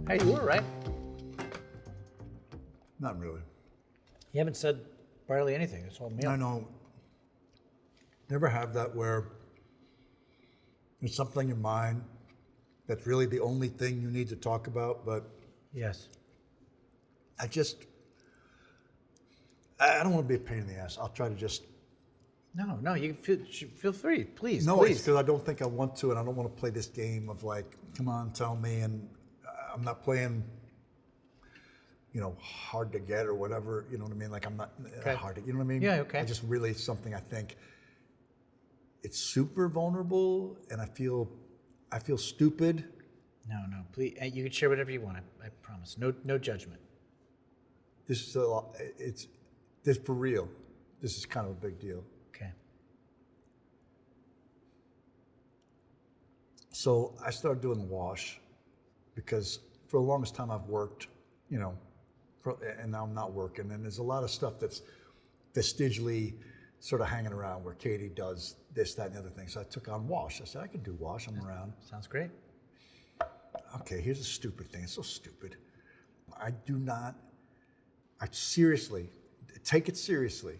Hey, you were right. Not really. You haven't said barely anything this whole meal. I know. Never have that where there's something in your mind that's really the only thing you need to talk about, but Yes. I don't want to be a pain in the ass. I'll try to just. No, you feel free, please. No, please. it's because I don't think I want to, and I don't want to play this game of like, come on, tell me, and I'm not playing, hard to get or whatever, you know what I mean? Like I'm not Okay. hard to, you know what I mean? Yeah, okay. I just really something I think it's super vulnerable, and I feel stupid. No, please. You can share whatever you want. I promise. No judgment. This is this for real. This is kind of a big deal. Okay. So I started doing the wash because for the longest time I've worked, and now I'm not working. And there's a lot of stuff that's vestigially sort of hanging around where Katie does this, that, and the other thing. So I took on wash. I said, I can do wash. I'm around. Sounds great. Okay, here's a stupid thing. It's so stupid. I seriously, take it seriously.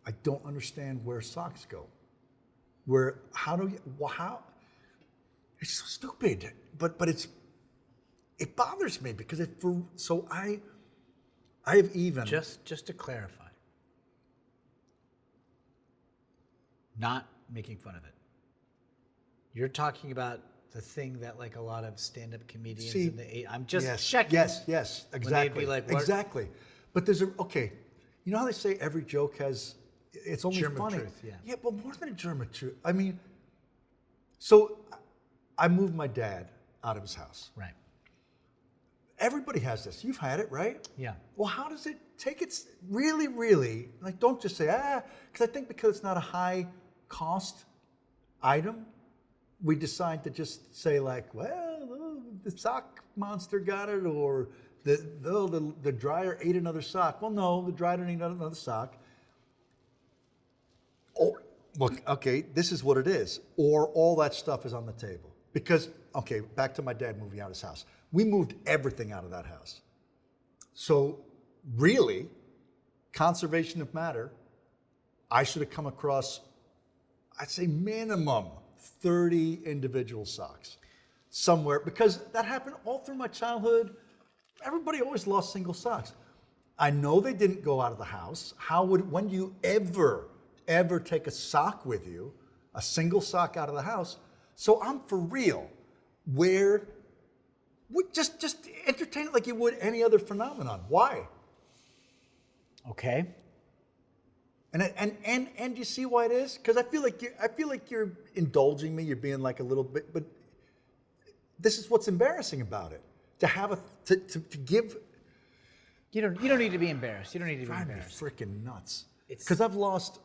I don't understand where socks go. How? It's so stupid. But it bothers me because I have even. Just to clarify. Not making fun of it. You're talking about the thing that like a lot of stand-up comedians in the I'm just checking. Yes, exactly. When they'd be like, what? Exactly. But okay. You know how they say every joke has, it's only Germ of funny. truth, yeah. Yeah, but more than a germ of truth. I mean, so I moved my dad out of his house. Right. Everybody has this. You've had it, right? Yeah. Well, how does it take it really, really, like don't just say, because I think because it's not a high cost item, we decide to just say like, well, the sock monster got it, or the dryer ate another sock. Well, no, the dryer didn't eat another sock. Oh, look, okay, this is what it is. Or all that stuff is on the table. Because, okay, back to my dad moving out of his house. We moved everything out of that house. So really, conservation of matter, I should have come across, I'd say minimum 30 individual socks somewhere, because that happened all through my childhood. Everybody always lost single socks. I know they didn't go out of the house. When do you ever take a sock with you, a single sock out of the house? So I'm for real. Just entertain it like you would any other phenomenon. Why? Okay. And you see why it is? Because I feel like you're indulging me. You're being like a little bit, but this is what's embarrassing about it. To give. You don't need to be embarrassed. You don't need to be Drive me embarrassed. freaking nuts. It's- Because I've lost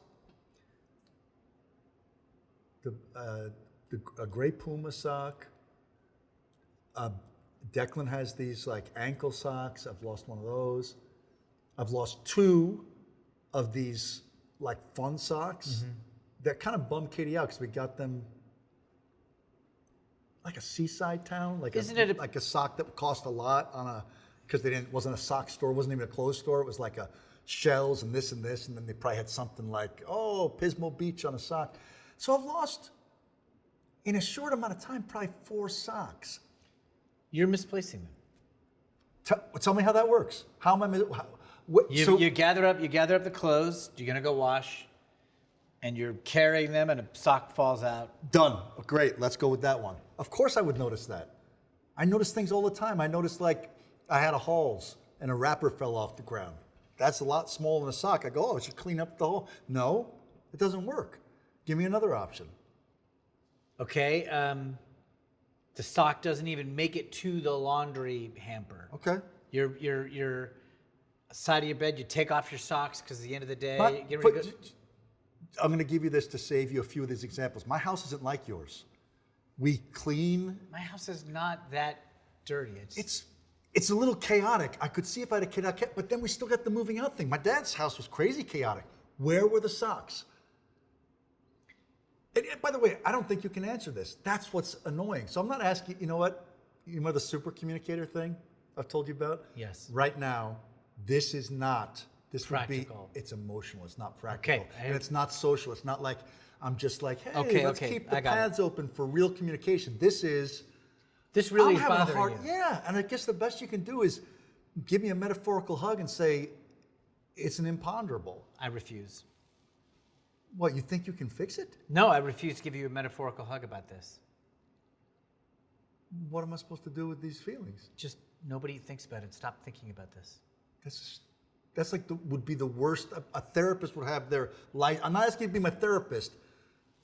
a gray Puma sock. Declan has these like ankle socks. I've lost one of those. I've lost two of these like fun socks. That kind of bummed Katie out because we got them like a seaside town, like like a sock that cost a lot because wasn't a sock store, wasn't even a clothes store. It was like a shells and this, and then they probably had something like, Pismo Beach on a sock. So I've lost in a short amount of time probably 4 socks. You're misplacing them. Tell me how that works. How am I? You gather up the clothes. You're gonna go wash, and you're carrying them, and a sock falls out. Done. Great. Let's go with that one. Of course I would notice that. I notice things all the time. I noticed like I had a Halls and a wrapper fell off the ground. That's a lot smaller than a sock. I go, I should clean up the hole. No, it doesn't work. Give me another option. Okay. The sock doesn't even make it to the laundry hamper. Okay. You're side of your bed. You take off your socks because at the end of the day, I'm going to give you this to save you a few of these examples. My house isn't like yours. We clean. My house is not that dirty. It's a little chaotic. I could see if I had a kid, but then we still got the moving out thing. My dad's house was crazy chaotic. Where were the socks? And by the way, I don't think you can answer this. That's what's annoying. So I'm not asking, you know what? you know the super communicator thing I've told you about? Yes. Right now, this is not, this Practical. would be, it's emotional, it's not practical. Okay. And it's not social, it's not like, I'm just like, hey, Okay, let's okay, keep I the got it. paths open for real communication. This is, This really I'm is having a bothering hard, you. yeah, and I guess the best you can do is give me a metaphorical hug and say, it's an imponderable. I refuse. What, you think you can fix it? No, I refuse to give you a metaphorical hug about this. What am I supposed to do with these feelings? Just nobody thinks about it. Stop thinking about this. That's like would be the worst. A therapist would have their life. I'm not asking you to be my therapist,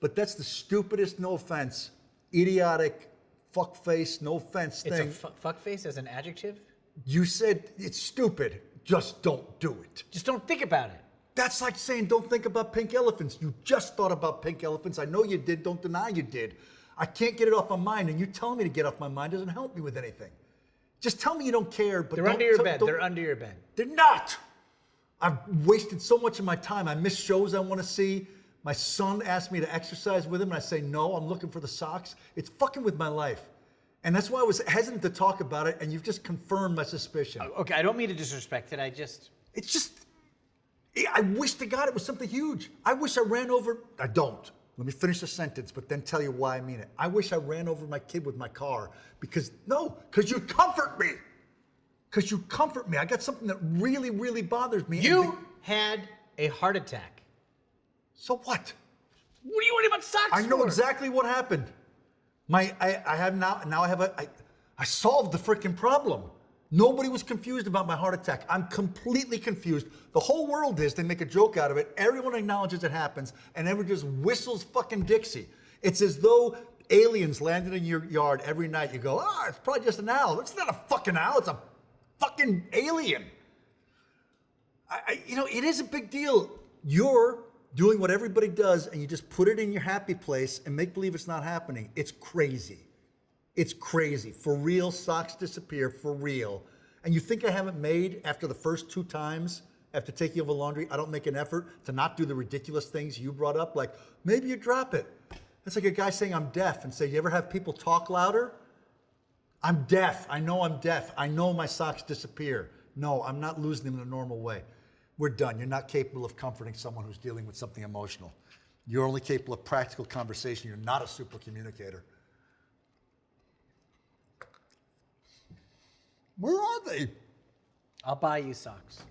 but that's the stupidest, no offense, idiotic, fuckface, no offense thing. It's a fuckface as an adjective? You said it's stupid. Just don't do it. Just don't think about it. That's like saying don't think about pink elephants. You just thought about pink elephants. I know you did. Don't deny you did. I can't get it off my mind, and you telling me to get off my mind doesn't help me with anything. Just tell me you don't care, but They're under your bed. They're under your bed. They're not. I've wasted so much of my time. I miss shows I want to see. My son asked me to exercise with him, and I say, no, I'm looking for the socks. It's fucking with my life. And that's why I was hesitant to talk about it, and you've just confirmed my suspicion. Okay, I don't mean to disrespect it. It's just, I wish to God it was something huge. I wish I ran over, I don't. Let me finish the sentence, but then tell you why I mean it. I wish I ran over my kid with my car because you comfort me. Because you comfort me. I got something that really, really bothers me. You had a heart attack. So what? What are you worried about socks I know for? exactly what happened. I solved the freaking problem. Nobody was confused about my heart attack. I'm completely confused. The whole world is. They make a joke out of it. Everyone acknowledges it happens, and everyone just whistles fucking Dixie. It's as though aliens landed in your yard every night. You go, it's probably just an owl. It's not a fucking owl. It's a fucking alien. It is a big deal. You're doing what everybody does, and you just put it in your happy place and make believe it's not happening. It's crazy. It's crazy. For real, socks disappear, for real. And you think I haven't made, after the first 2 times, after taking over laundry, I don't make an effort to not do the ridiculous things you brought up, like, maybe you drop it. That's like a guy saying I'm deaf and say, you ever have people talk louder? I'm deaf. I know I'm deaf. I know my socks disappear. No, I'm not losing them in a normal way. We're done. You're not capable of comforting someone who's dealing with something emotional. You're only capable of practical conversation. You're not a super communicator. Where are they? I'll buy you socks.